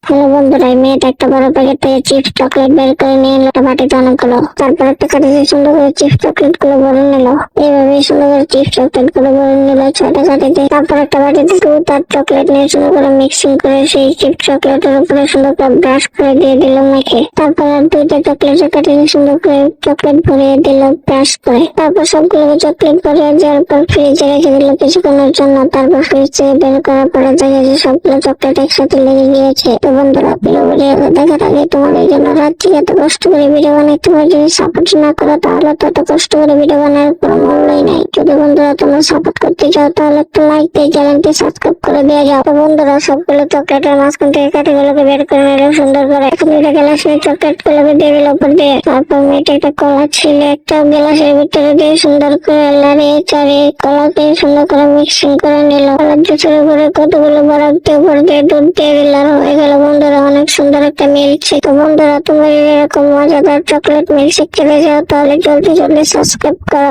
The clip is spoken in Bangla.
হ্যালো বন্ধুরা, এই মেয়েটা একটা বড় প্যাকেট থেকে চিপস চকলেট বের করে নিয়ে এলো একটা বাটিতে অনেকগুলো। তারপর একটা কাঠিতে সুন্দর করে চিপস চকলেট গুলো ভরে নিল। এইভাবে সুন্দর করে চিপস চকলেট গুলো ভরে নিল 6টা কাঠিতে। তারপর একটা বাটিতে দুধ আর চকলেট নিয়ে সুন্দর করে মিক্সিং করে সেই চিপস চকলেটের উপরে সুন্দর করে ব্রাশ করে দিয়ে দিল মেখে। তারপর আর দুইটা চকলেটের কাঠিতে সুন্দর করে চকলেট ভরিয়ে দিল ব্রাশ করে। তারপর সবগুলো চকলেট ভরিয়ে দেওয়ার পর ফ্রিজে রেখে দিল কিছুক্ষণের জন্য। তারপর ফ্রিজ থেকে বের করার পরে দেখা যায় সবগুলো চকলেট একসাথে লেগে গিয়েছে। তো বন্ধুরা, ভিডিও দেখার আগে তোমাদের জন্য রাত্রি এত কষ্ট করে ভিডিও বানাই, তোমরা যদি সাপোর্ট না করো তাহলে তো এত কষ্ট করে ভিডিও বানানোর কোনো মূল্যই নাই। যদি বন্ধুরা তোমরা সাপোর্ট করতে চাও তাহলে একটা লাইক দিয়ে চ্যানেলটি সাবস্ক্রাইব করে দিয়ে যাও। তো বন্ধুরা, সবগুলো চকলেটের মাঝখান থেকে কাঠিগুলোকে বের করে নিল সুন্দর করে। এখন দুইটা গ্লাস নিয়ে চকলেট গুলোকে দিয়ে দিল উপর দিয়ে। তারপর মেয়েটা একটা কলা ছিল একটা গ্লাসের ভিতরে দিয়ে সুন্দর করে লাড়িয়ে চাড়িয়ে কলাকে সুন্দর করে মিক্সিং করে নিল। কলার জুসের উপরে কতগুলো বরফ দিয়ে উপর দিয়ে দুধ দিয়ে দিল। হয়ে গেল বন্ধুরা অনেক সুন্দর একটা মিল্কশেক। তো বন্ধুরা, তোমরা যদি এরকম মজাদার চকলেট মিল্কশেক খেতে চাও তাহলে জলদি জলদি সাবস্ক্রাইব করো।